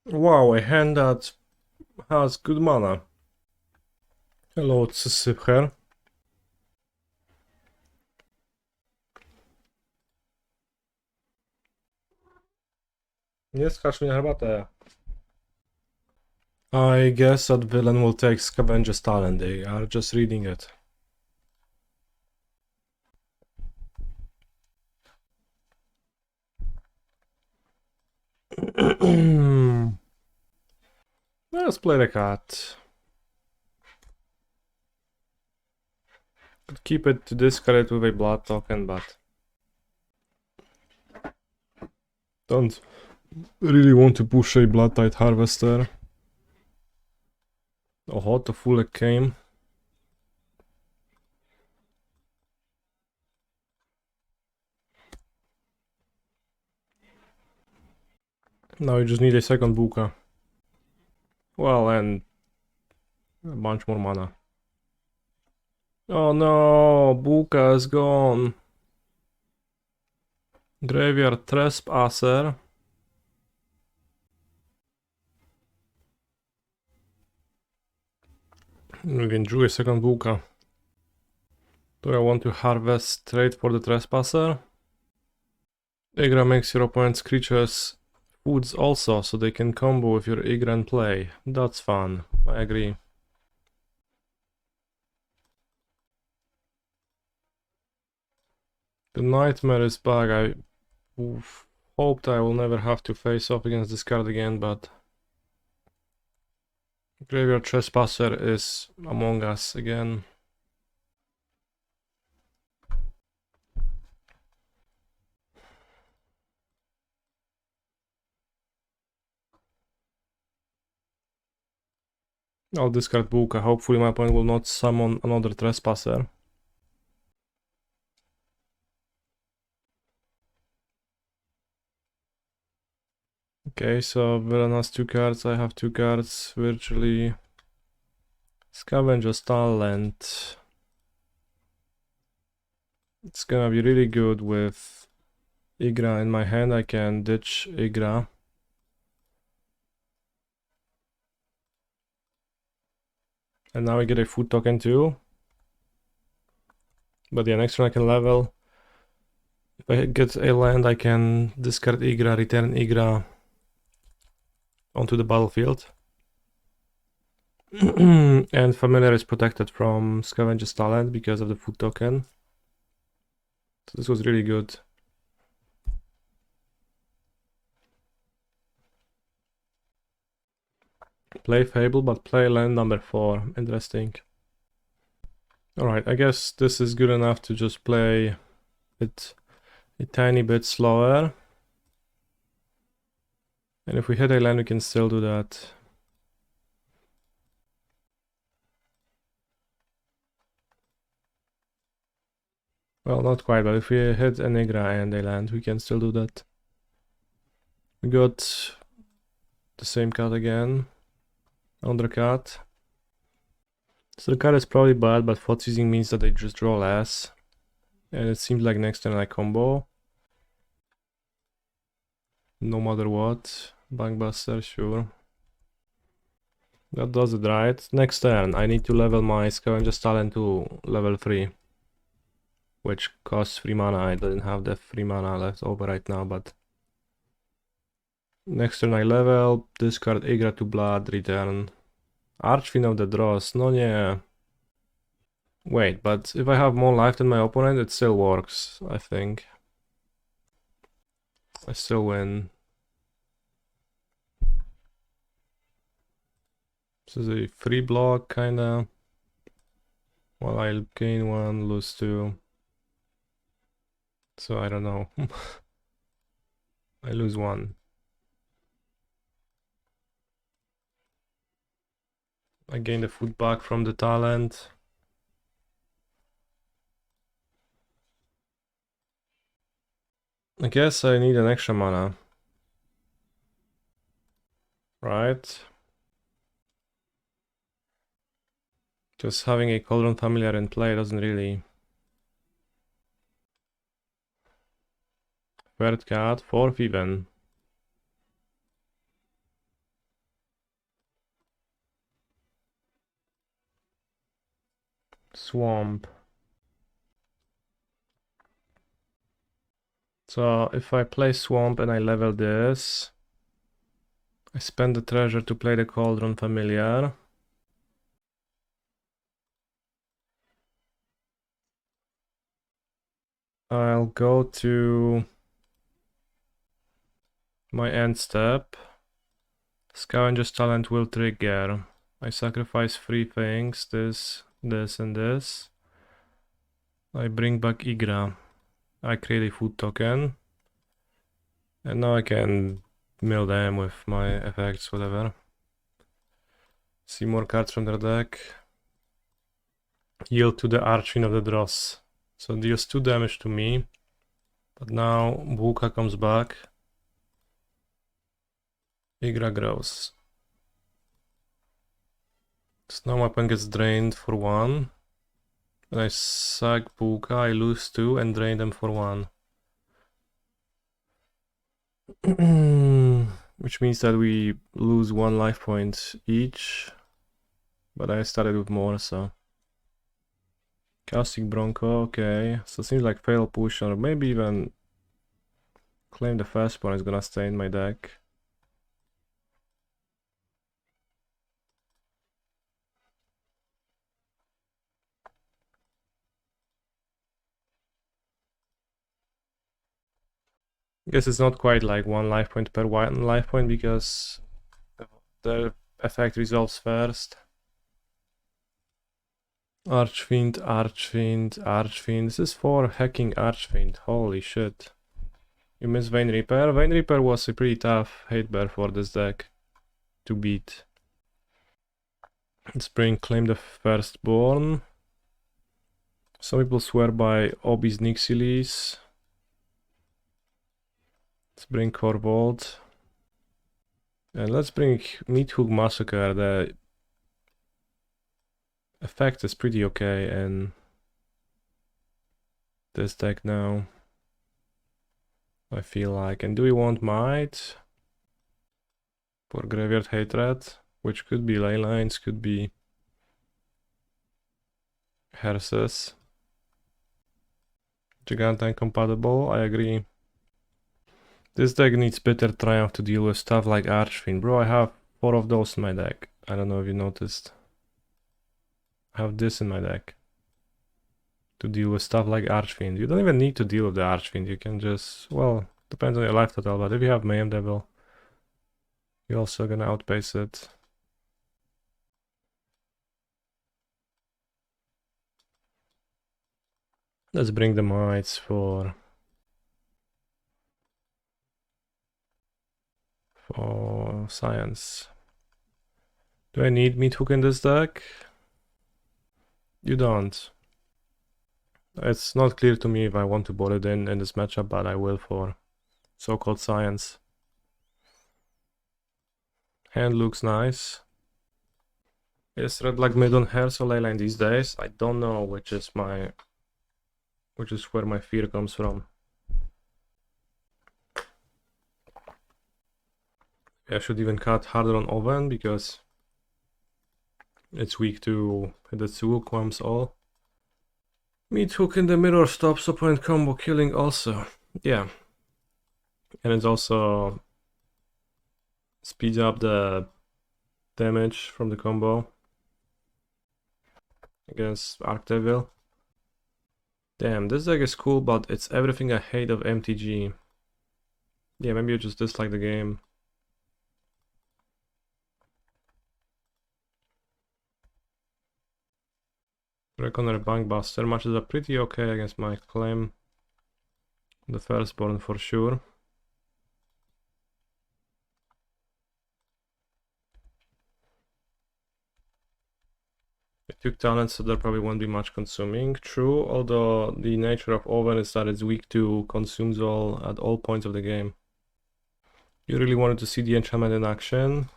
Wow, a hand that has good mana. Hello, Cypher. Nie skacz mi na herbatę. I guess that villain will take Scavenger's talent. They are just reading it. Let's play the cat. Could keep it to discard it with a blood token, but don't really want to push a Bloodtithe Harvester. Oho, to full came. Now you just need a second Buka. Well, and a bunch more mana. Oh no, Buka is gone. Graveyard Trespasser. We can drew a second Buka. Do I want to harvest trade for the Trespasser? Ygra makes your opponent's creatures foods also, so they can combo with your Ygra and play. That's fun, I agree. The Nightmare is back. I hoped I will never have to face off against this card again, but Graveyard Trespasser is among us again. I'll discard Buka. Hopefully my opponent will not summon another Trespasser. Okay, so villain has 2 cards, I have 2 cards, virtually. Scavenger's talent. It's gonna be really good with Ygra in my hand. I can ditch Ygra. And now I get a food token too. But yeah, next turn I can level. If I get a land, I can discard Ygra, return Ygra onto the battlefield. And Familiar is protected from Scavenger's talent because of the food token. So this was really good. Play Fable, but play land number 4. Interesting. Alright, I guess this is good enough to just play it a tiny bit slower. And if we hit a land, we can still do that. Well, not quite, but if we hit an Ygra and a land, we can still do that. We got the same card again. Another card. So the card is probably bad, but Thoughtseizing means that they just draw less. And it seems like next turn I combo. No matter what. Bankbuster, sure. That does it, right? Next turn, I need to level my Scavenger's talent to level 3. Which costs 3 mana. I didn't have the 3 mana left over right now, but... Next turn I level, discard Ygra to blood, return. Archfiend of the Dross, no nie. Wait, but if I have more life than my opponent, it still works, I think. I still win. This is a free block, kinda. Well, I'll gain 1, lose 2. So I don't know. I lose 1. I gain the food back from the talent. I guess I need an extra mana. Right? Just having a Cauldron Familiar in play doesn't really... Third card, 4th even. Swamp. So if I play Swamp and I level this, I spend the treasure to play the Cauldron Familiar. I'll go to my end step. Scavenger's talent will trigger. I sacrifice 3 things, this, and this. I bring back Ygra. I create a food token. And now I can mill them with my effects, whatever. See more cards from their deck. Yield to the Archfiend of the Dross. So deals 2 damage to me. But now Buka comes back. Ygra grows. Snow weapon gets drained for 1. When I sack Buka, I lose 2 and drain them for 1. Which means that we lose 1 life point each. But I started with more, so. Caustic Bronco, okay. So it seems like Fatal Push or maybe even Claim the Firstborn is gonna stay in my deck. Guess it's not quite like 1 life point per 1 life point because the effect resolves first. Archfiend, Archfiend, Archfiend. This is for hacking Archfiend. Holy shit. You miss Vein Reaper. Vein Reaper was a pretty tough hate bear for this deck to beat. Let's bring Claim the Firstborn. Some people swear by Ob Nixilis. Let's bring Korvold. And let's bring Meathook Massacre. The effect is pretty okay in this deck now, I feel like. And do we want Mite? For Graveyard Hatred, which could be Ley Lines, could be Hearses. Jegantha incompatible, I agree. This deck needs Bitter Triumph to deal with stuff like Archfiend. Bro, I have 4 of those in my deck. I don't know if you noticed. I have this in my deck to deal with stuff like Archfiend. You don't even need to deal with the Archfiend. You can just, well, depends on your life total, but if you have Mayhem Devil, you're also gonna outpace it. Let's bring the Mites for science. Do I need Meathook in this deck? You don't. It's not clear to me if I want to board it in this matchup, but I will for so-called science. Hand looks nice. Yes, red black mid on Hearse or Leyline these days. I don't know which is where my fear comes from. I should even cut harder on Oven because it's weak to the Quams all. Meathook in the mirror stops opponent combo killing also. Yeah. And it also speeds up the damage from the combo against Archdevil. Damn, this deck is cool, but it's everything I hate of MTG. Yeah, maybe you just dislike the game. Reckoner Bankbuster matches up pretty okay against my Claim the Firstborn for sure. It took talents, so there probably won't be much consuming. True, although the nature of Oven is that it's weak to consumes all at all points of the game. You really wanted to see the enchantment in action?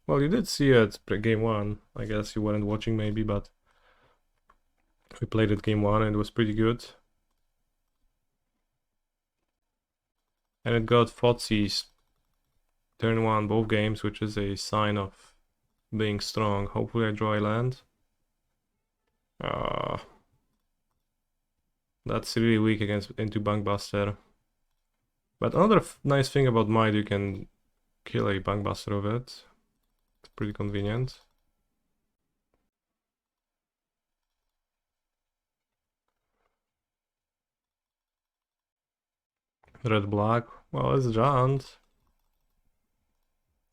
Well, you did see it game 1. I guess you weren't watching maybe, but we played it game 1 and it was pretty good. And it got Thoughtseize turn 1 both games, which is a sign of being strong. Hopefully I draw a land. That's really weak against into Bunkbuster. But another nice thing about Mite, you can kill a Bunkbuster with it. It's pretty convenient. Red black. Well, it's giant.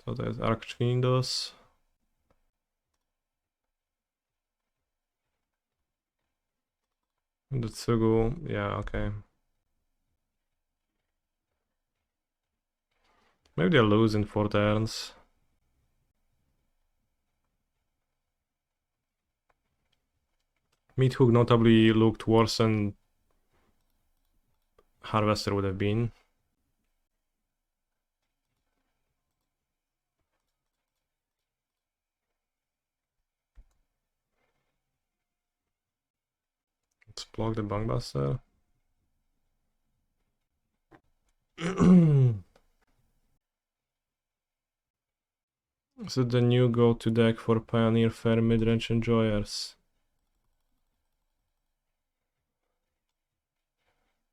So there's Archfiendos. The Tsugu. Yeah, okay. Maybe they'll lose in 4 turns. Meathook notably looked worse than Harvester would have been. Let's block the Bunkbuster. Is it the new go-to deck for Pioneer Fair midrange enjoyers?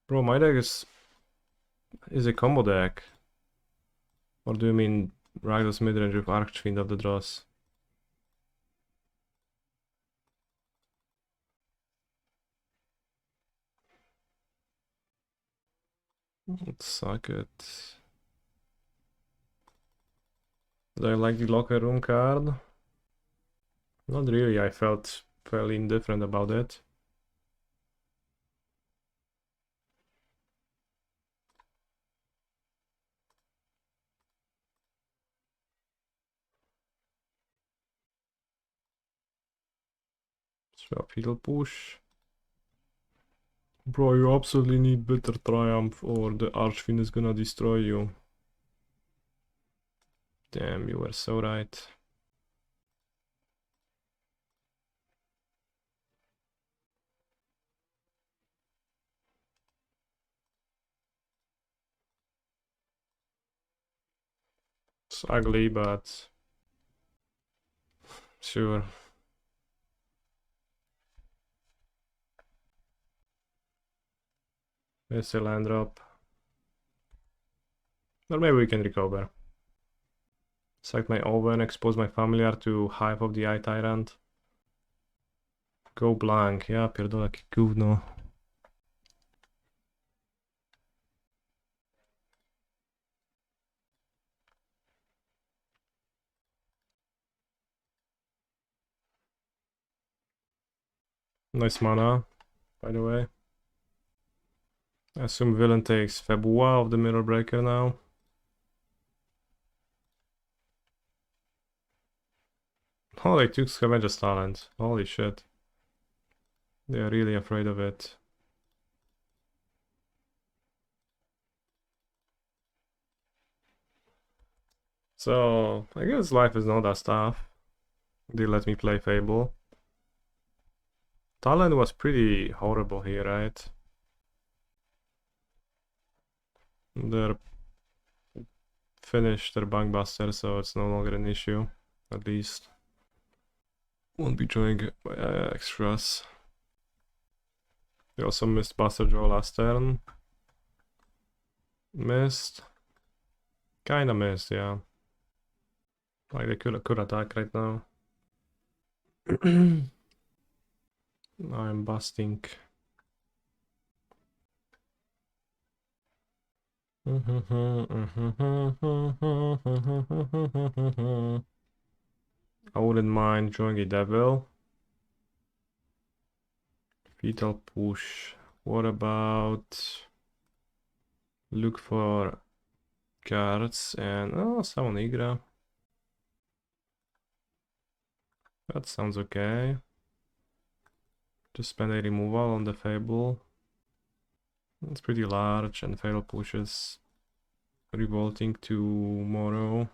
Bro, my deck is a combo deck. Or do you mean Rakdos midrange with Archfiend of the Dross? Let's suck it. Did I like the locker room card? Not really, I felt fairly indifferent about it. Swap Heal push. Bro, you absolutely need Bitter Triumph or the Archfiend is gonna destroy you. Damn, you were so right. It's ugly, but sure. It's a land drop. Or maybe we can recover. Sack my Oven, expose my Familiar to Hive of the Eye Tyrant. Go blank, ja pierdolę, jakie gówno. Nice mana, by the way. I assume villain takes Febua of the Mirror Breaker now. Oh, they took Scavenger's talent. Holy shit. They are really afraid of it. So, I guess life is not that tough. They let me play Fable. Talent was pretty horrible here, right? They're finished their Bunkbuster, so it's no longer an issue, at least. Won't be drawing extras. They also missed Buster Draw last turn. Missed. Kinda missed, yeah. Like they could attack right now. I'm busting. I wouldn't mind drawing a devil. Fetal push. What about look for cards and summon Ygra. That sounds okay. Just spend a removal on the Fable. It's pretty large and Fatal pushes. Revolting tomorrow.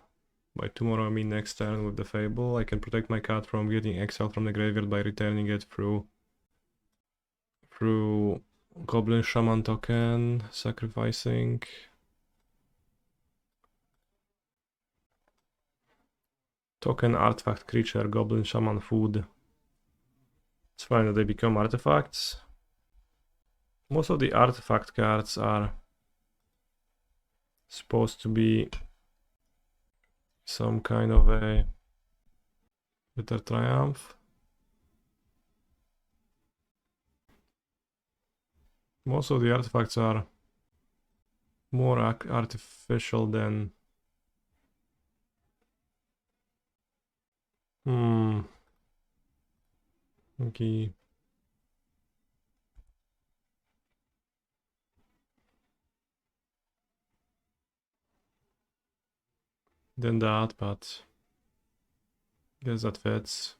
By tomorrow I mean next turn with the Fable. I can protect my card from getting exiled from the graveyard by returning it through Goblin Shaman token, sacrificing. Token artifact creature, Goblin Shaman food. It's fine that they become artifacts. Most of the artifact cards are supposed to be some kind of a bitter triumph. Most of the artifacts are more artificial than... Okay. Than that, but guess that fits.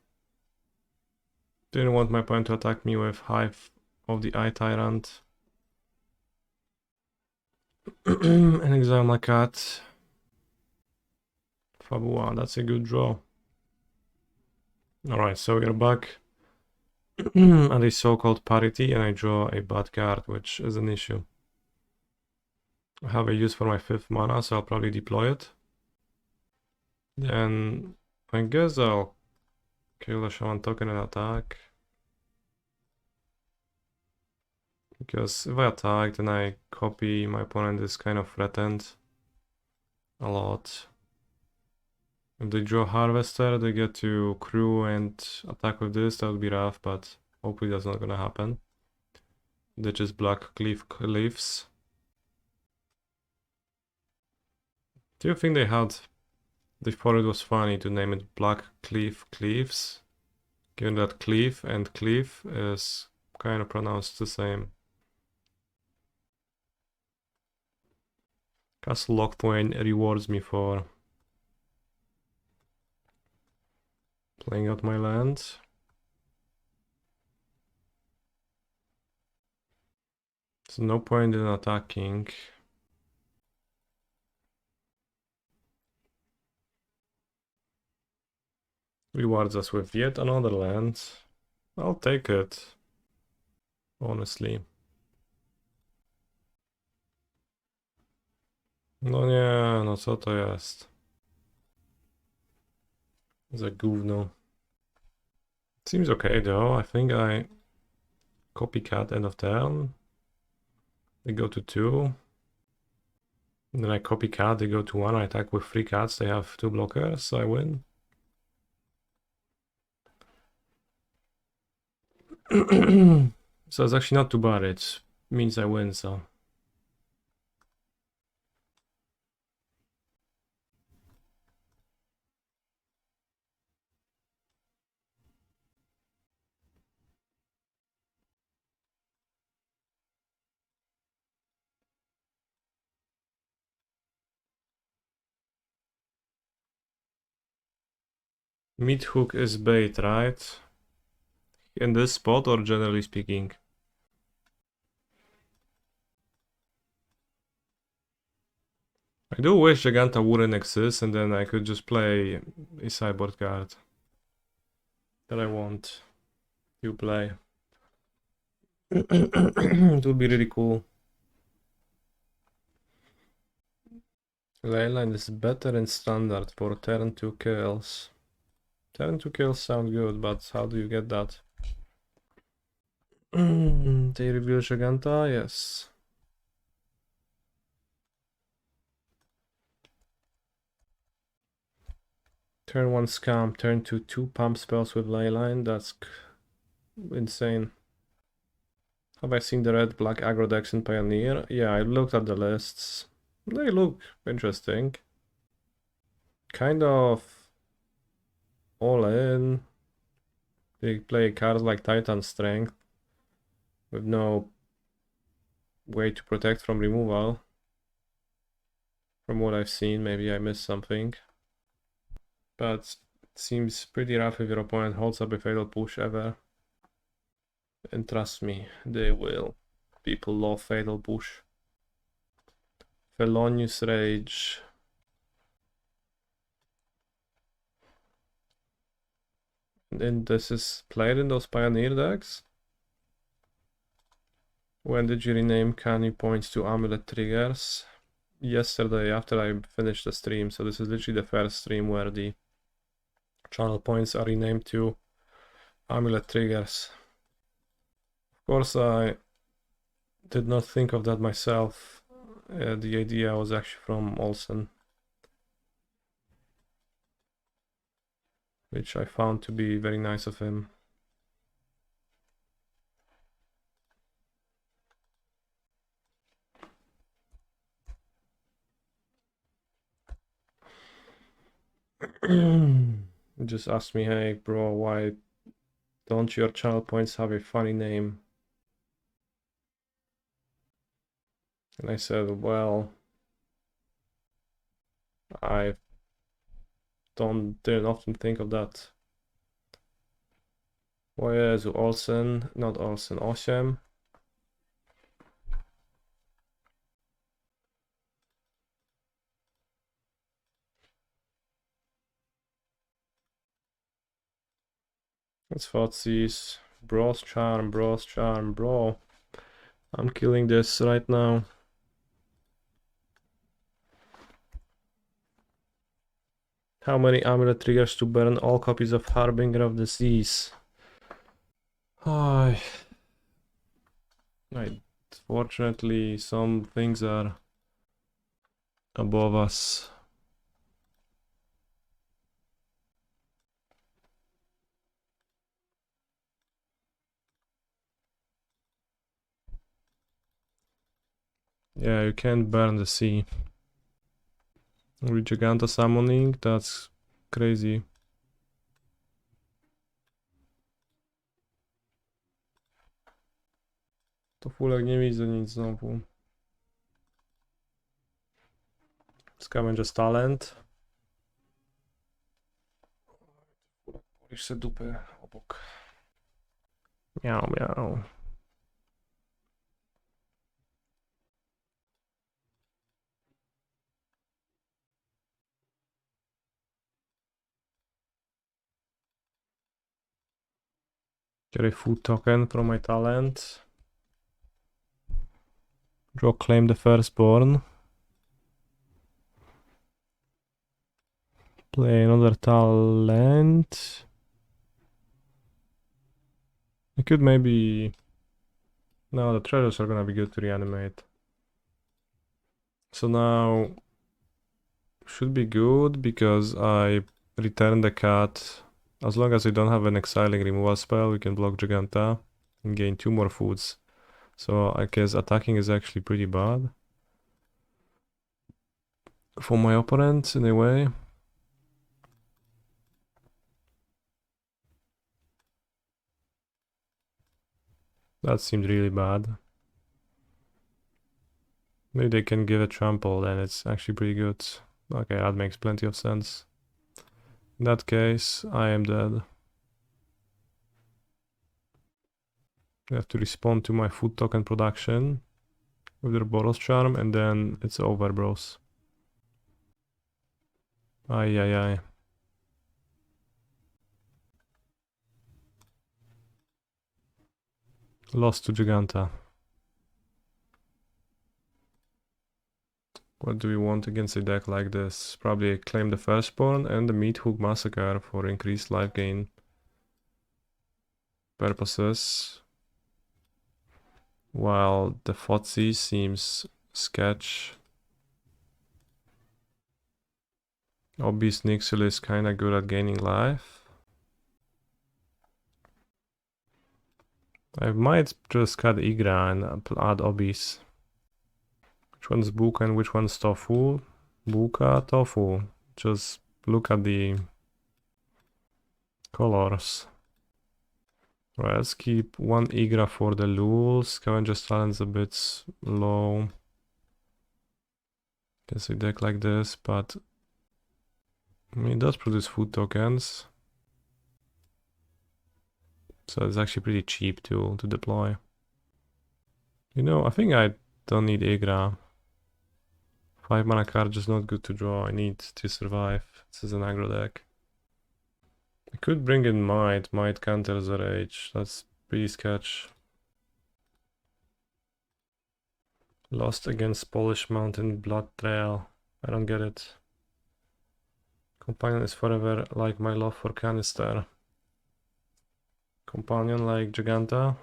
Didn't want my opponent to attack me with Hive of the Eye Tyrant. And exile my cat. Fabua, that's a good draw. Alright, so we're back at a so-called parity, and I draw a bad card, which is an issue. I have a use for my 5th mana, so I'll probably deploy it. Then I guess I'll kill the Shaman token and attack. Because if I attack, then I copy, my opponent is kind of threatened a lot. If they draw Harvester, they get to crew and attack with this, that would be rough, but hopefully that's not gonna happen. They just Blackcleave Cliffs. Do you think they thought it was funny to name it Blackcleave Cliffs? Given that cleave and cleave is kind of pronounced the same. Castle Locthwain rewards me for playing out my land. There's no point in attacking. Rewards us with yet another land. I'll take it, honestly. No nie, no co to jest? Za gówno. Seems okay though. I think I copycat end of turn. They go to 2. And then I copycat, they go to 1. I attack with 3 cats, they have 2 blockers, so I win. So it's actually not too bad, it means I win, so. Meathook is bait, right? In this spot, or generally speaking? I do wish Jegantha wouldn't exist, and then I could just play a sideboard card that I want to play. It would be really cool. Leyline is better in standard for turn 2 kills. Turn 2 kills sound good, but how do you get that? They reveal Jegantha, yes. Turn 1 scam, turn 2 pump spells with Leyline, that's insane. Have I seen the red black aggro decks in Pioneer? Yeah, I looked at the lists. They look interesting. Kind of all in. They play cards like Titan Strength with no way to protect from removal. From what I've seen, maybe I missed something. But it seems pretty rough if your opponent holds up a fatal push ever. And trust me, they will. People love fatal push. Felonious Rage. And this is played in those Pioneer decks? When did you rename Canny Points to Amulet Triggers? Yesterday, after I finished the stream, so this is literally the first stream where the channel points are renamed to Amulet Triggers. course, I did not think of that myself. The idea was actually from Olsen, which I found to be very nice of him. He just asked me, hey bro, why don't your channel points have a funny name? And I said, well, I didn't often think of that. O Jezu, Olsen, not Olsen, 8. That's Thoughtseize. Bros charm, bro. I'm killing this right now. How many amulet triggers to burn all copies of Harbinger of Disease? Fortunately, some things are above us. Yeah, you can't burn the sea. With Jegantha summoning, that's crazy. To fulek nie widzę nic znowu. Scavenger's talent. Polisz se dupę obok. Miau, miau. Get a food token from my talent. Draw Claim the Firstborn. Play another talent. I could maybe... No, the treasures are gonna be good to reanimate. So now... Should be good because I return the cat. As long as we don't have an exiling removal spell, we can block Jegantha and gain 2 more foods. So I guess attacking is actually pretty bad for my opponent in a way. That seemed really bad. Maybe they can give a trample, then it's actually pretty good. Okay, that makes plenty of sense. In that case, I am dead. I have to respond to my food token production with their Boros charm, and then it's over, bros. Ay. Lost to Jegantha. What do we want against a deck like this? Probably a Claim the Firstborn and the Meathook Massacre for increased life gain purposes. While the Thoughtseize seems sketch. Ob Nixilis is kinda good at gaining life. I might just cut Ygra and add Obis. Which one's Buka and which one's Tofu? Buka, Tofu. Just look at the colors. Right, let's keep 1 Ygra for the Lul. Scavenger's talent's a bit low. Guess a deck like this, but I mean, it does produce food tokens. So it's actually pretty cheap to deploy. You know, I think I don't need Ygra. 5 mana card is not good to draw. I need to survive. This is an aggro deck. I could bring in Mite. Mite counters the rage. That's pretty sketch. Lost against Polish Mountain Blood Trail. I don't get it. Companion is forever like my love for kanister. Companion like Jegantha.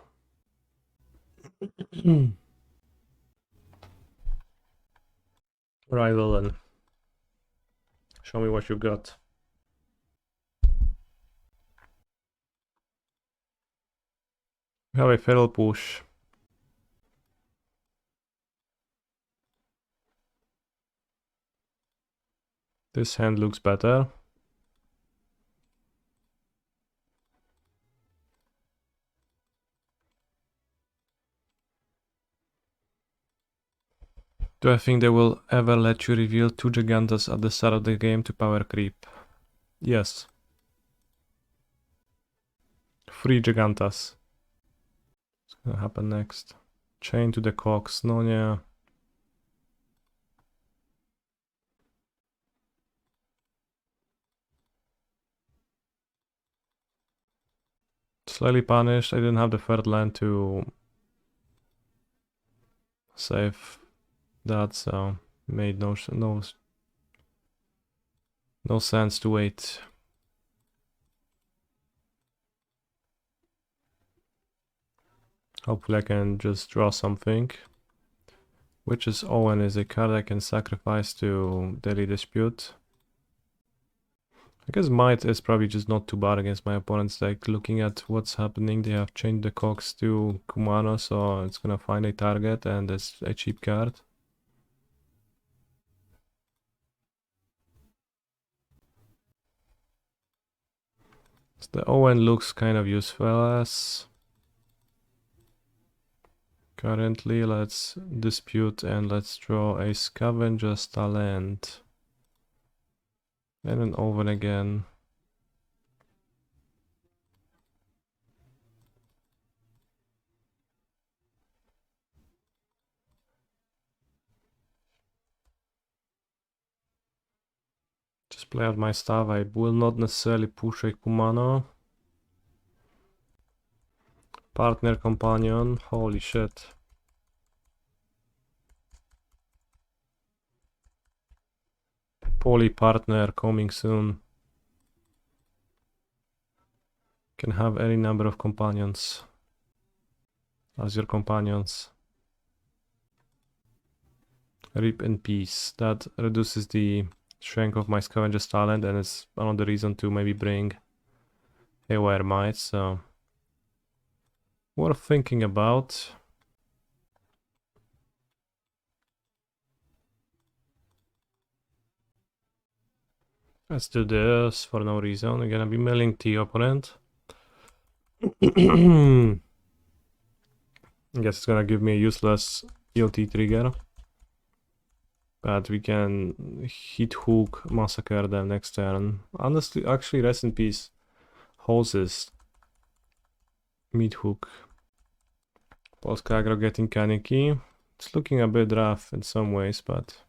Right, well then. Show me what you've got. We have a Feral Push. This hand looks better. Do I think they will ever let you reveal 2 Jeganthas at the start of the game to power creep? Yes. 3 Jeganthas. What's gonna happen next? Chain to the Cox, no nie. Slightly punished, I didn't have the third land to save that, so made no sense to wait. Hopefully I can just draw something. Witch's Owen is a card I can sacrifice to Daily Dispute. I guess Mite is probably just not too bad against my opponents. Like, looking at what's happening, they have changed the Cox to Kumano, so it's gonna find a target and it's a cheap card. So the Owen looks kind of useless. Currently, let's dispute and let's draw a Scavenger's Talent. And an Owen again. Just play out my stuff. I will not necessarily push a Kumano. Partner companion, holy shit. Poly partner coming soon. Can have any number of companions as your companions. Rip in peace. That reduces the strength of my Scavenger's Talent, and it's another reason to maybe bring Haywire Mite, so worth thinking about. Let's do this for no reason. We're gonna be milling the opponent. I guess it's gonna give me a useless EOT trigger. But we can hit hook, massacre them next turn. Honestly, actually, rest in peace. Hoses. Meathook. Polska Agro getting Kaneki. It's looking a bit rough in some ways, but...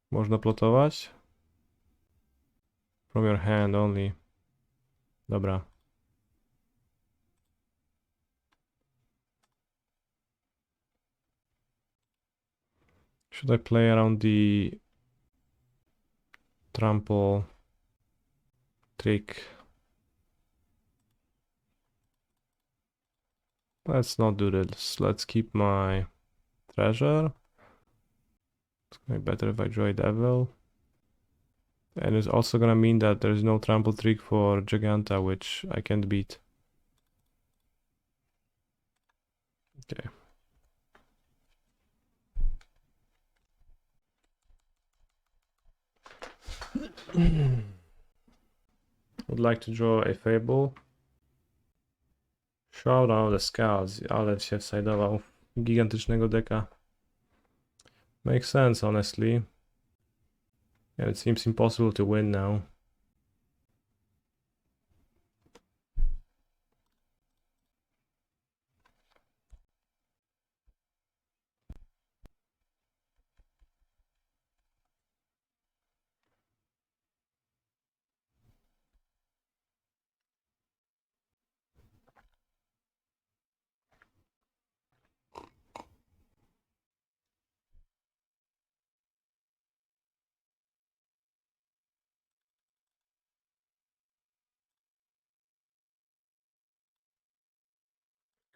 Można plotować? From your hand only. Dobra. Should I play around the trample trick? Let's not do this. Let's keep my treasure. It's gonna be better if I draw a devil. And it's also gonna mean that there's no trample trick for Jegantha, which I can't beat. Okay. Would like to draw a Fable. Showdown the Scouts, ale się wside'ował gigantycznego deka. Makes sense, honestly. And it seems impossible to win now.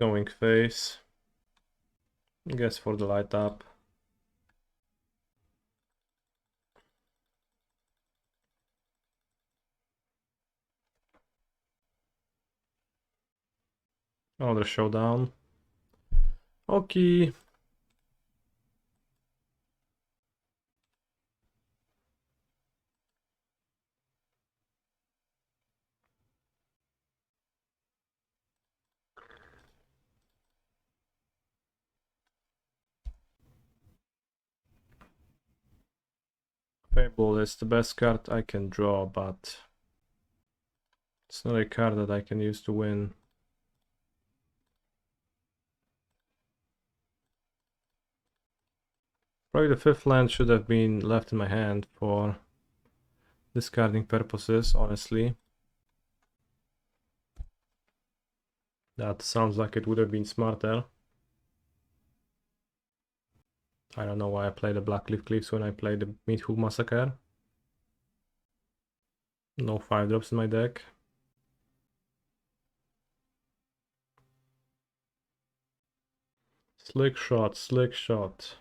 Going face. I guess for the light up. Another showdown. Okay. Fable is the best card I can draw, but it's not a card that I can use to win. Probably the 5th land should have been left in my hand for discarding purposes, honestly. That sounds like it would have been smarter. I don't know why I played the Blackcleave Cliffs when I played the Meathook Massacre. No 5-drops in my deck. Slick shot, slick shot.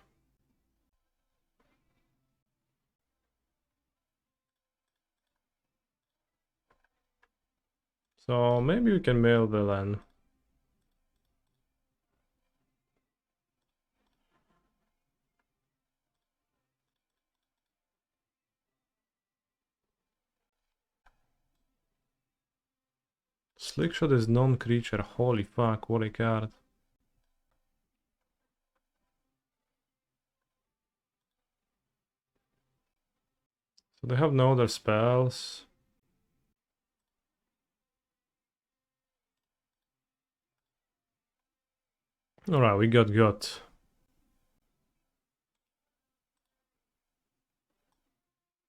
So maybe we can mail villain. Slickshot is non-creature. Holy fuck, what a card. So they have no other spells. Alright, we got.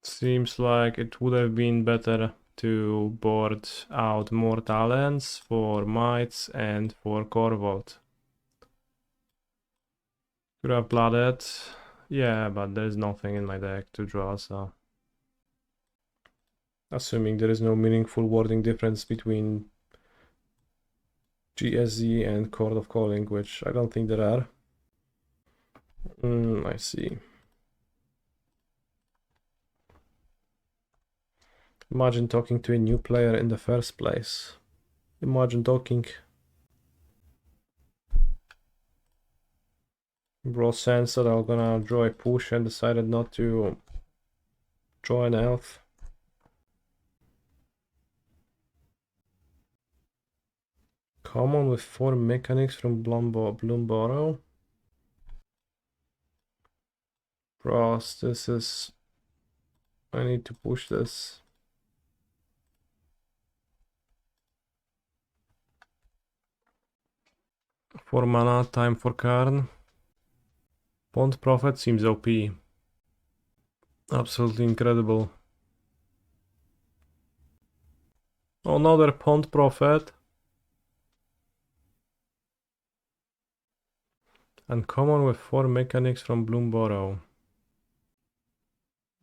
Seems like it would have been better to board out more talents for Mites and for Korvold. Could have blooded. Yeah, but there's nothing in my deck to draw, so... Assuming there is no meaningful wording difference between GSZ and Court of Calling, which I don't think there are. I see. Imagine talking to a new player in the first place. Imagine talking. Bro sense that I'm gonna draw a push and decided not to draw an elf. Common with 4 mechanics from Bloomborough. Bros, this is... I need to push this. For mana, time for Karn. Pond Prophet seems OP. Absolutely incredible. Another Pond Prophet. Uncommon with 4 mechanics from Bloomborough.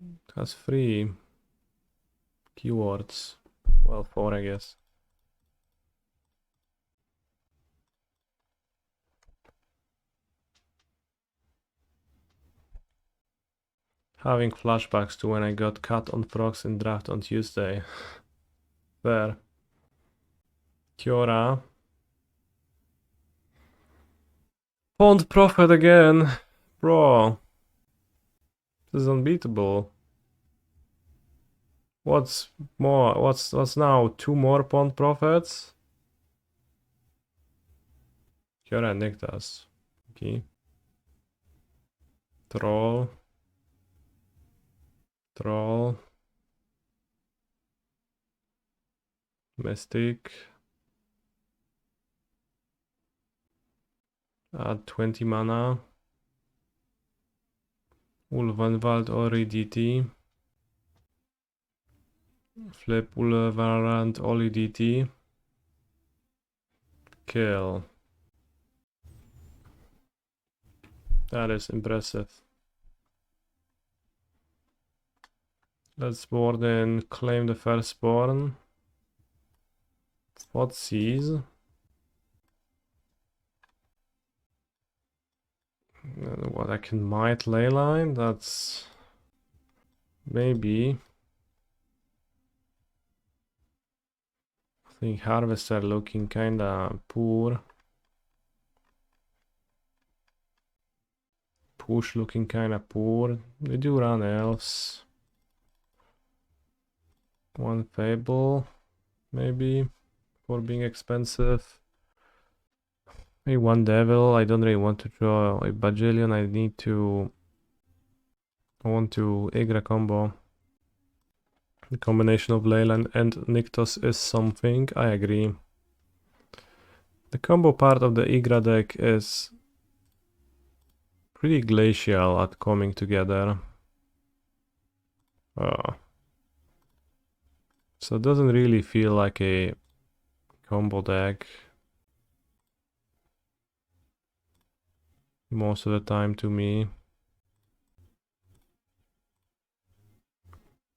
It has 3 keywords. Well, 4 I guess. Having flashbacks to when I got cut on frogs in draft on Tuesday. Fair. Kiora. Pond Prophet again. Bro. This is unbeatable. What's more? What's now? 2 more Pond Prophets? Kiora and Nyctas. Okay. Troll. Troll. Mystic. Add 20 mana. Ulvenwald or DT. Flip Ulvenwald or DT. Kill. That is impressive. Let's board in Claim the Firstborn. Thoughtseize. What I can Mite Leyline? That's maybe. I think Harvester looking kinda poor. Push looking kinda poor. They do run elves. One Fable, maybe, for being expensive. Maybe one Devil. I don't really want to draw a bajillion. I want to Ygra combo. The combination of Leyland and Nykthos is something, I agree. The combo part of the Ygra deck is pretty glacial at coming together. So it doesn't really feel like a combo deck most of the time to me.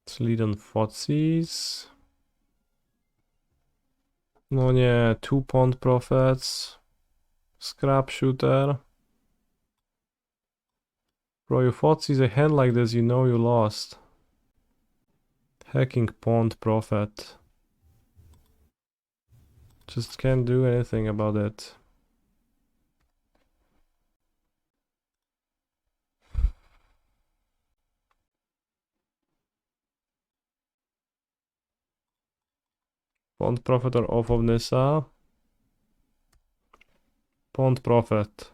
Let's lead on Thoughtseize. No nie, 2 Pond Prophets. Scrap Shooter. Bro, you Thoughtseize a hand like this, you know you lost. Hacking Pond Prophet. Just can't do anything about it. Pond Prophet or off of Nissa? Pond Prophet.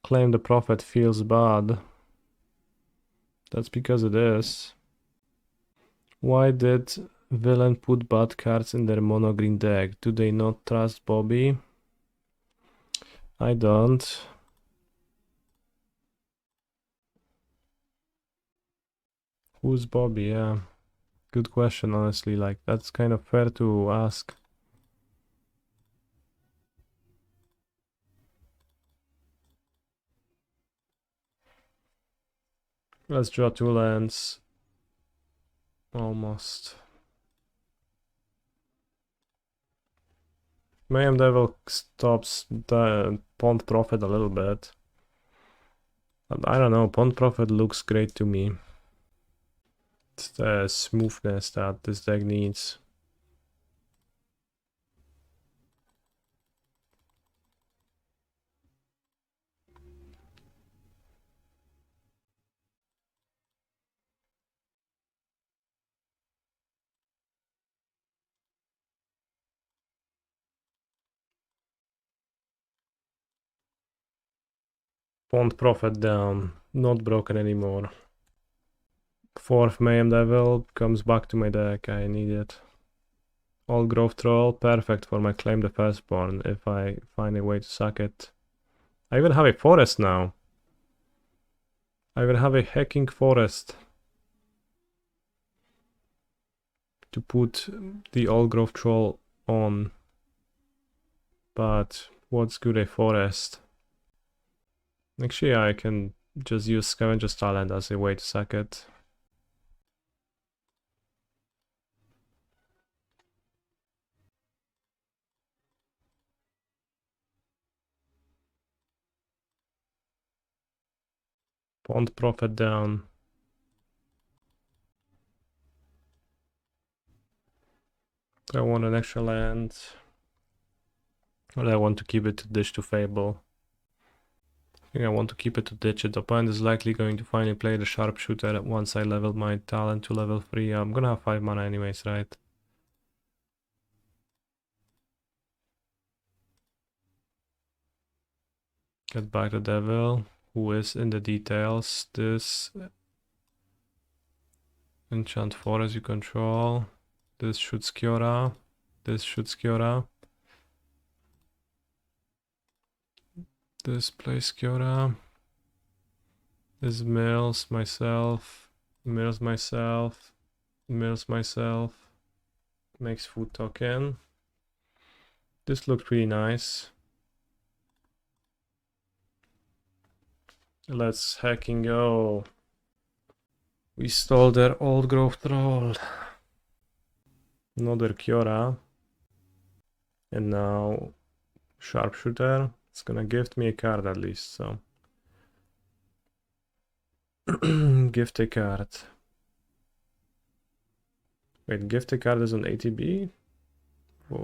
Claim the Prophet feels bad. That's because it is. Why did Villain put bad cards in their mono green deck? Do they not trust Bobby? I don't. Who's Bobby? Yeah. Good question, honestly. Like, that's kind of fair to ask. Let's draw 2 lands. Almost. Mayhem Devil stops the Pond Prophet a little bit. But I don't know, Pond Prophet looks great to me. It's the smoothness that this deck needs. Pond Prophet down, not broken anymore. 4th Mayhem Devil comes back to my deck, I need it. Old Growth Troll, perfect for my Claim the Firstborn if I find a way to suck it. I even have a forest now. I even have a hacking forest to put the Old Growth Troll on. But what's good a forest? Actually, I can just use Scavenger's Talent as a way to sack it. Pond Prophet down. I want an extra land. Or I want to keep it to ditch to Fable. I think I want to keep it to ditch it. The opponent is likely going to finally play the Sharpshooter once I level my talent to level 3. I'm gonna have 5 mana anyways, right? Get back the devil, who is in the details. This enchant forest you control. This shoots Kiora. This shoots Kiora. This plays Kiora. This mills myself. Mills myself. Mills myself. Makes food token. This looked pretty nice. Let's hacking go. We stole their Old Growth Troll. Another Kiora. And now Sharpshooter. It's gonna gift me a card at least, so. Gift a card. Wait, gift a card is on ATB?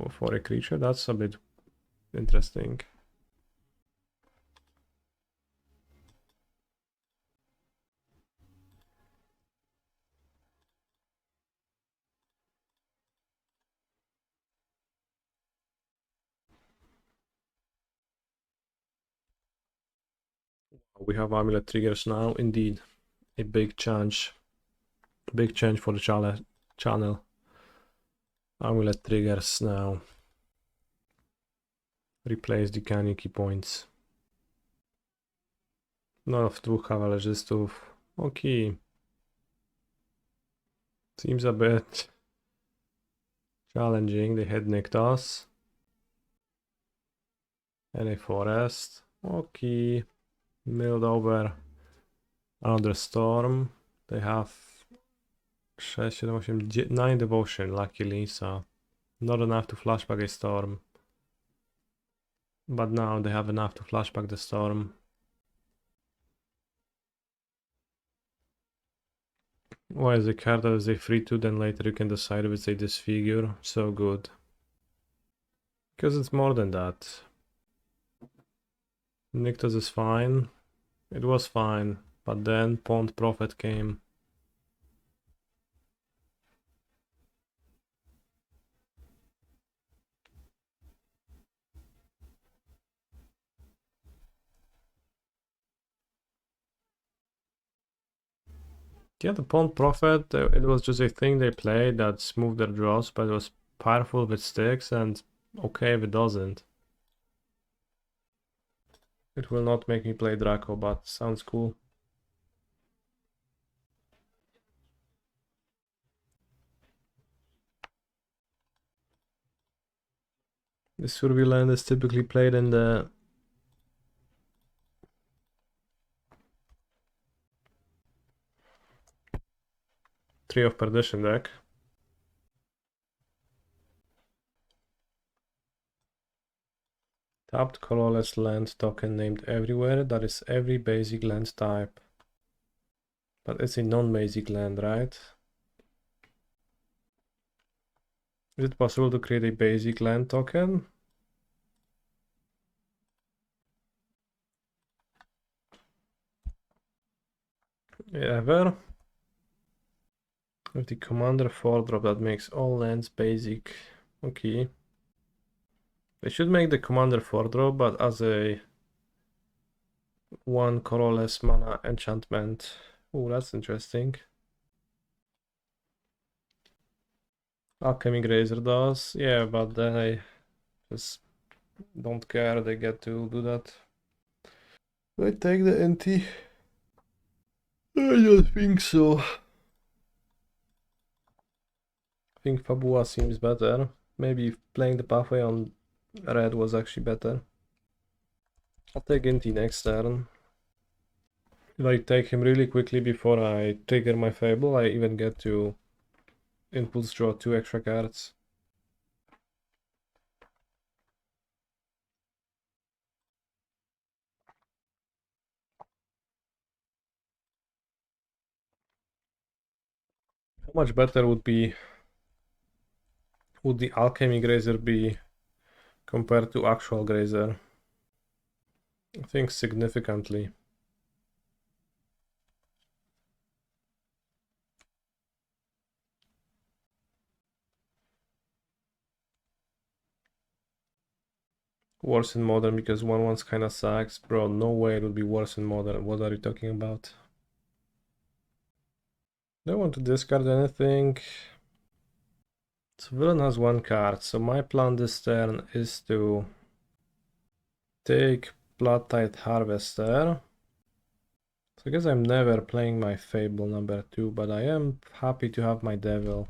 For a creature? That's a bit interesting. We have amulet triggers now, indeed. A big change. Big change for the channel. Amulet triggers now. Replace the canny key points. No, w dwóch kawalerzystów. Okay. Seems a bit challenging. They had nicked us. And a forest. Okay. Milled over another storm. They have 6, 7, 8, 9 devotion, luckily, so not enough to flashback a storm. But now they have enough to flashback the storm. Why is the card that is a 3/2, then later you can decide if it's a disfigure? So good. Because it's more than that. Nyctos is fine. It was fine, but then Pawned Prophet came. Yeah, the Pawned Prophet, it was just a thing they played that smoothed their draws, but it was powerful with sticks and okay if it doesn't. It will not make me play Draco, but sounds cool. The Surveillant is typically played in the Tree of Perdition deck. Tapped colorless land token named everywhere. That is every basic land type. But it's a non-basic land, right? Is it possible to create a basic land token? Ever? With the commander 4-drop that makes all lands basic. Okay. They should make the commander 4-drop, but as a 1 colorless mana enchantment. Oh, that's interesting. Alchemy Grazer does, yeah, but then I just don't care, they get to do that. I take the NT. I don't think so. I think Fabula seems better. Maybe playing the pathway on red was actually better. I'll take Inti next turn. If I take him really quickly before I trigger my Fable, I even get to impulse draw 2 extra cards. How much better would the Alchemy Grazer be compared to actual Grazer? I think significantly. Worse in Modern because 1/1s kinda sucks. Bro, no way it would be worse in Modern. What are you talking about? Don't want to discard anything. So villain has 1 card, so my plan this turn is to take Bloodtithe Harvester. So I guess I'm never playing my Fable number 2, but I am happy to have my Devils.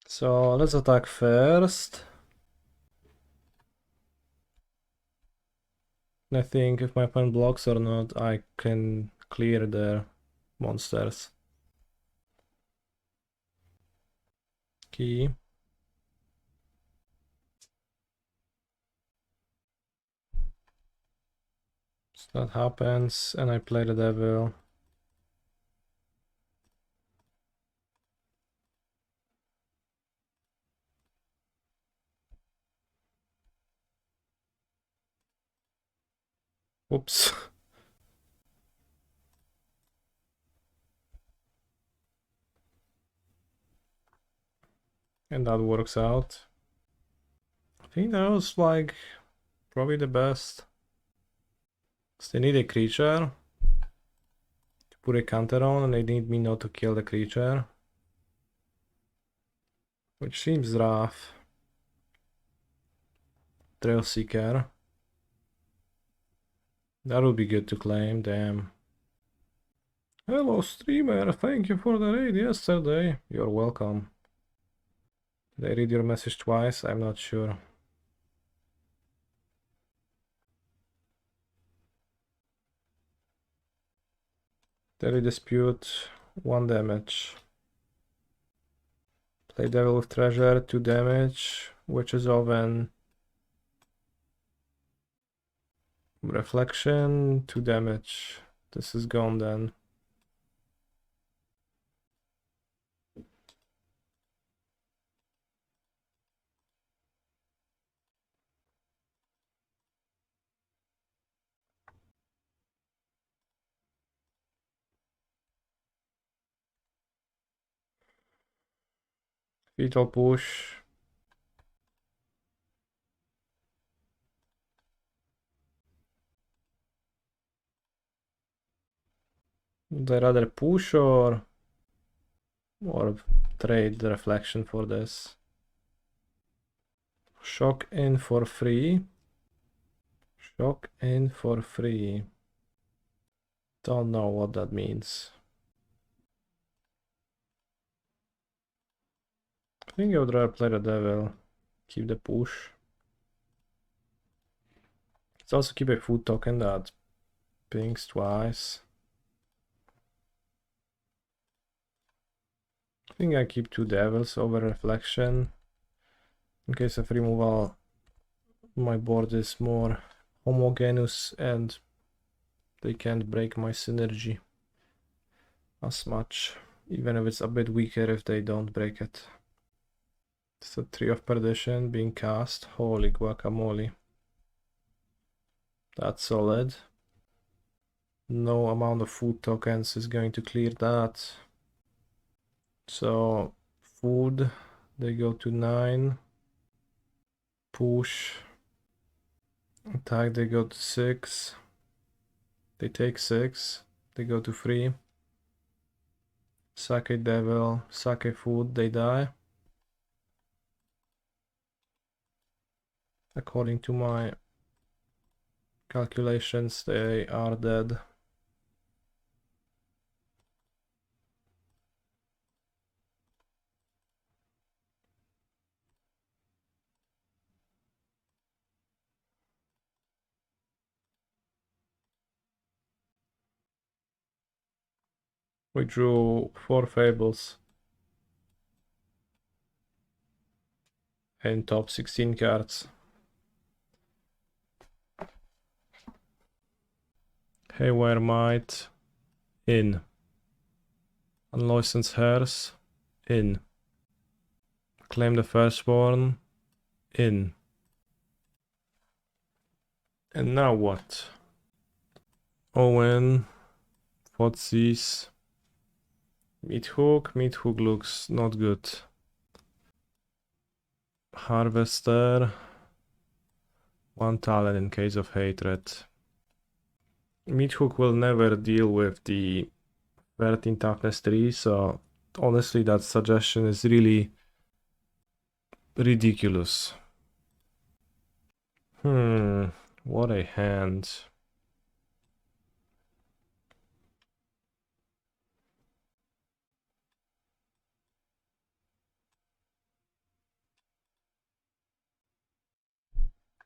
So let's attack first. I think if my opponent blocks or not, I can clear their monsters. Key. So that happens, and I play the devil. Oops. And that works out. I think that was like probably the best. So they need a creature to put a counter on, and they need me not to kill the creature. Which seems rough. Trail Seeker. That would be good to claim, damn. Hello streamer, thank you for the raid yesterday. You're welcome. Did I read your message twice? I'm not sure. Daily Dispute, 1 damage. Play Devil with Treasure, 2 damage. Witch's Oven. Reflection, 2 damage. This is gone then. Fetal Push. Would I rather push or trade the reflection for this? Shock in for free. Shock in for free. Don't know what that means. I think I would rather play the devil. Keep the push. Let's also keep a food token that pings twice. I think I keep 2 devils over reflection. In case of removal, my board is more homogeneous and they can't break my synergy as much, even if it's a bit weaker if they don't break it. It's a Tree of Perdition being cast. Holy guacamole. That's solid. No amount of food tokens is going to clear that. So food, they go to 9. Push. Attack, they go to 6. They take 6. They go to 3. Sack a devil, sack a food, they die. According to my calculations, they are dead. We drew 4 Fables and top 16 cards. Haywire Mite, in. Unlicensed Hairs, in. Claim the Firstborn, in. And now what? Owen, Thoughtseize, Meathook. Meathook looks not good. Harvester, 1 talent in case of hatred. Meathook will never deal with the 13 toughness 3, so honestly that suggestion is really ridiculous. What a hand.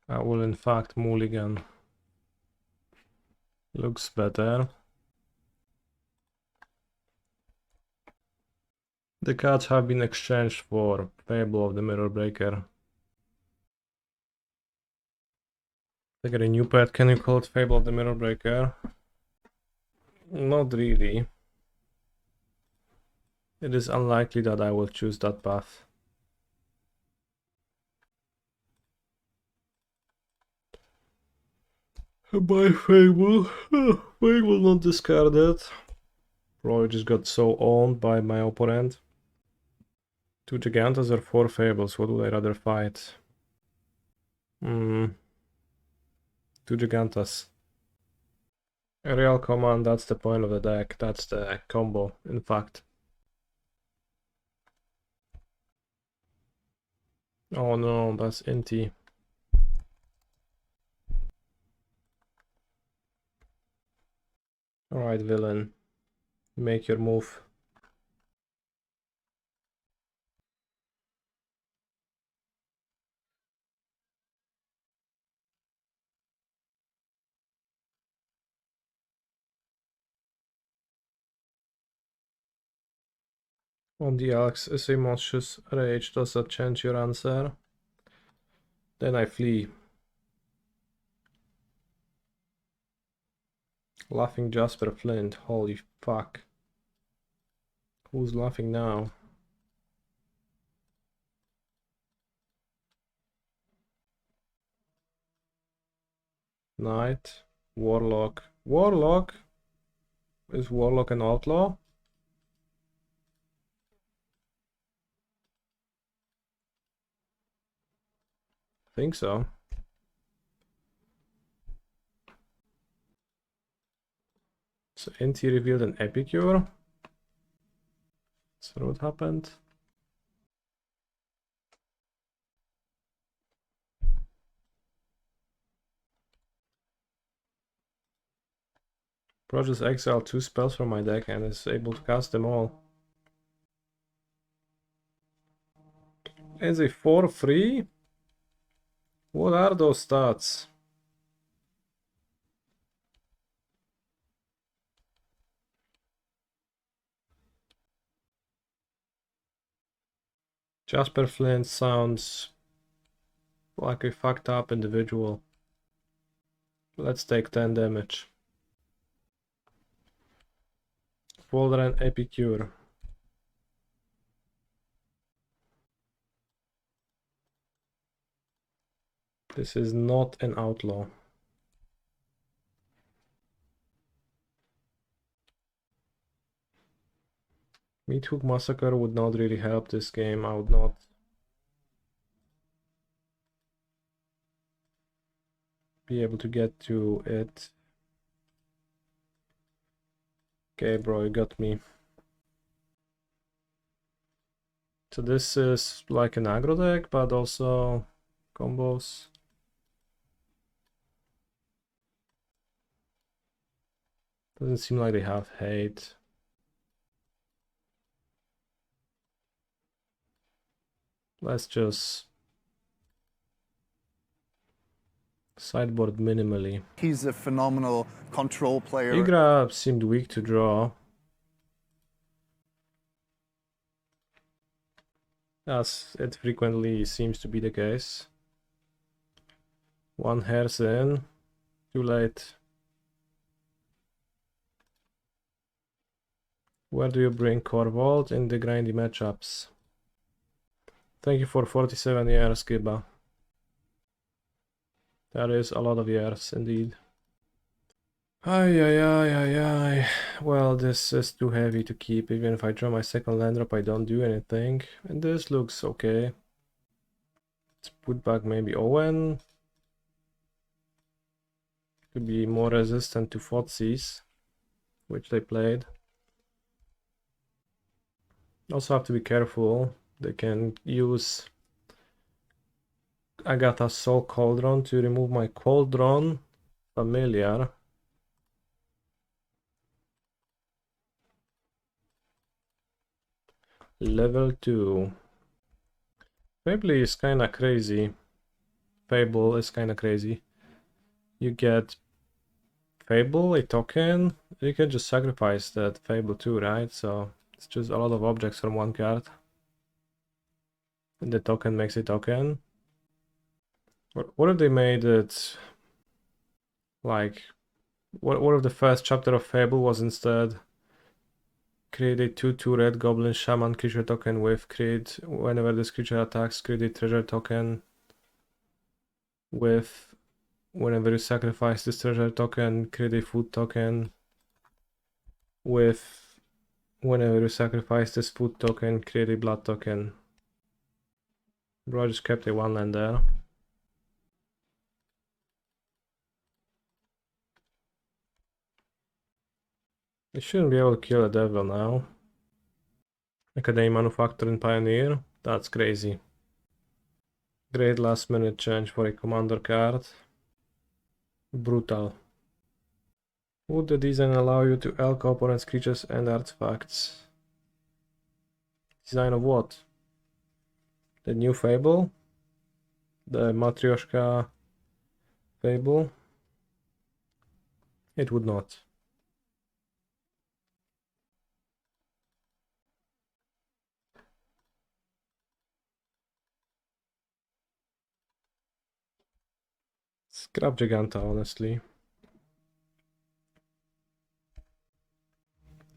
I will in fact mulligan. Looks better. The cards have been exchanged for Fable of the Mirror Breaker. I get a new pet, can you call it Fable of the Mirror Breaker? Not really. It is unlikely that I will choose that path. By Fable. Fable not discarded. Probably just got so owned by my opponent. 2 Jeganthas or 4 Fables, what would I rather fight? 2 Jeganthas. A real command, that's the point of the deck, that's the combo, in fact. Oh no, that's Inti. Alright, villain. Make your move. On the Alex Asimoscious Rage, does that change your answer? Then I flee. Laughing Jasper Flint, holy fuck. Who's laughing now? Knight, Warlock. Warlock? Is Warlock an outlaw? Think so. So Inti revealed an Epicure. So what happened? Bro just exiled 2 spells from my deck and is able to cast them all. It's a 4-3? What are those stats? Jasper Flint sounds like a fucked up individual. Let's take 10 damage. Folder and Epicure. This is not an outlaw. Meathook Massacre would not really help this game. I would not be able to get to it. Okay, bro, you got me. So this is like an aggro deck, but also combos. Doesn't seem like they have hate. Let's just sideboard minimally. He's a phenomenal control player. Ygra seemed weak to draw. As it frequently seems to be the case. 1 hair's in. Too late. Where do you bring Korvold? In the grindy matchups. Thank you for 47 years, Giba. That is a lot of years, indeed. Ay. Well, this is too heavy to keep. Even if I draw my second land drop, I don't do anything. And this looks okay. Let's put back maybe Owen. To be more resistant to Thoughtseize, which they played. Also have to be careful. They can use Agatha's Soul Cauldron to remove my Cauldron Familiar. Level 2. Fable is kinda crazy. Fable is kinda crazy. You get Fable, a token. You can just sacrifice that Fable too, right? So it's just a lot of objects from one card. And the token makes a token. What if they made it like what if the first chapter of Fable was instead create a 2/2 red goblin shaman creature token with create whenever this creature attacks, create a treasure token with whenever you sacrifice this treasure token, create a food token with whenever you sacrifice this food token, create a blood token. Bro, I just kept a 1 land there. I shouldn't be able to kill a devil now. Academy Manufacturer and Pioneer? That's crazy. Great last minute change for a commander card. Brutal. Would the design allow you to elk opponent's creatures and artifacts? Design of what? The new Fable? The Matryoshka Fable? It would not. Scrap Jegantha, honestly.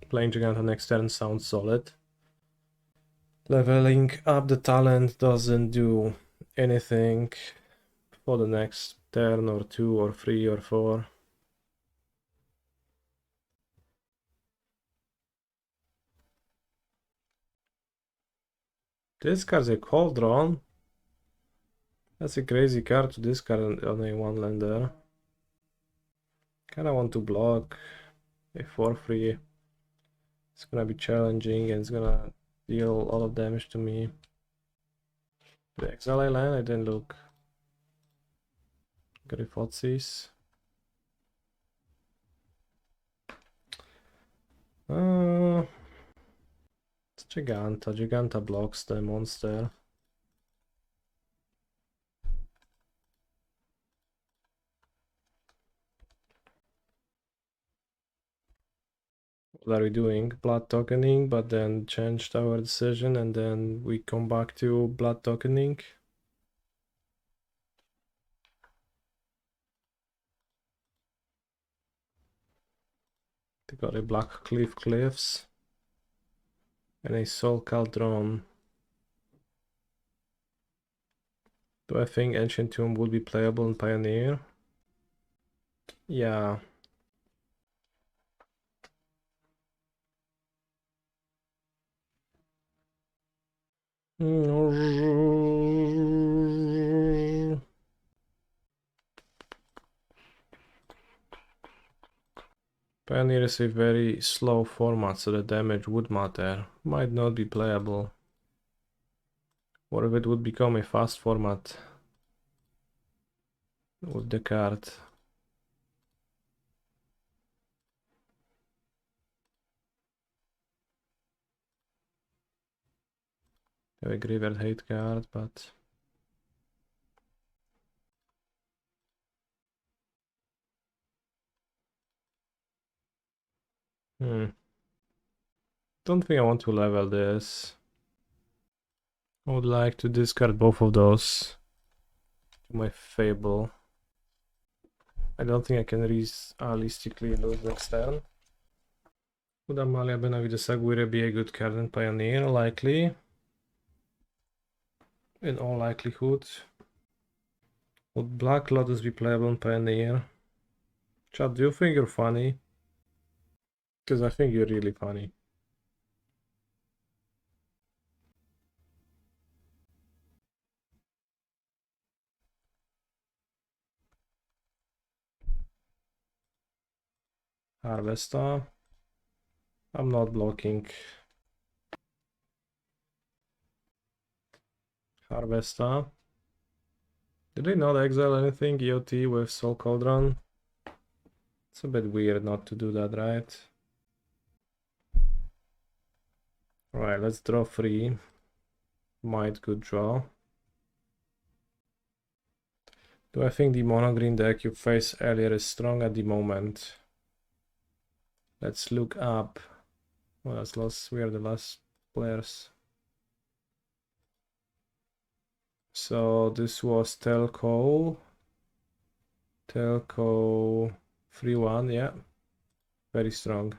Playing Jegantha next turn sounds solid. Leveling up the talent doesn't do anything for the next turn or 2 or 3 or 4. Discard's a Cauldron. That's a crazy card to discard on a 1-lander. Kinda want to block a 4/3. It's gonna be challenging and it's gonna deal a lot of damage to me. The exile I land, I didn't look. Got a Thoughtseize. It's Jegantha. Jegantha blocks the monster. What are we doing? Blood tokening, but then changed our decision and then we come back to blood tokening. They got a Blackcleave Cliffs and a Soul Cauldron. Do I think Ancient Tomb would be playable in Pioneer? Yeah. Pioneer is a very slow format, so the damage would matter. Might not be playable. What if it would become a fast format with the card? Have a Graveyard Hate card, but don't think I want to level this. I would like to discard both of those to my Fable. I don't think I can realistically lose next turn. Would Amalia Benavides Aguirre be a good card in Pioneer? Likely. In all likelihood. Would Black Lotus be playable in Pioneer? Chad, do you think you're funny? Because I think you're really funny. Harvester. I'm not blocking. Harvester. Did they not exile anything EOT with Soul Cauldron? It's a bit weird not to do that, right? Alright, let's draw 3. Might good draw. Do I think the mono green deck you faced earlier is strong at the moment? Let's look up. Well, that's last. We are the last players. So this was Telco. Telco 3-1, yeah. Very strong.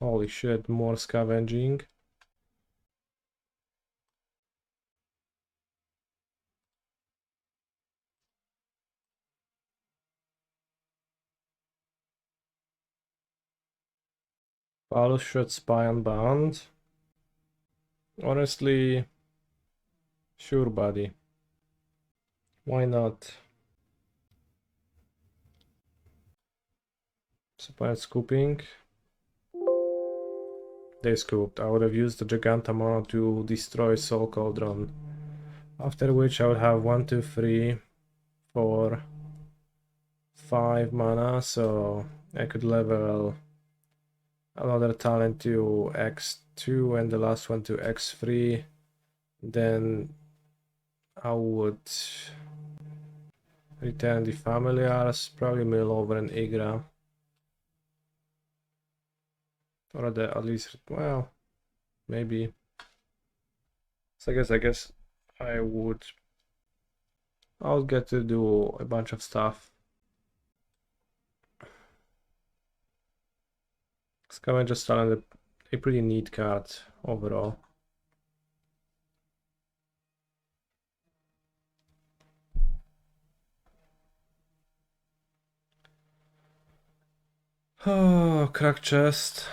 Holy shit, more scavenging. Paulus shot Spy Unbound. Honestly, sure, buddy. Why not? Supply scooping. They scooped. I would have used the Jegantha mana to destroy Soul Cauldron. After which I would have 1, 2, 3, 4, 5 mana, so I could level another talent to X2 and the last one to X3. Then I would return the Familiars, probably mill over an Ygra. Or at least, well, maybe. So I guess I would. I'll get to do a bunch of stuff. Scavenger started a pretty neat card overall. Oh, crack chest.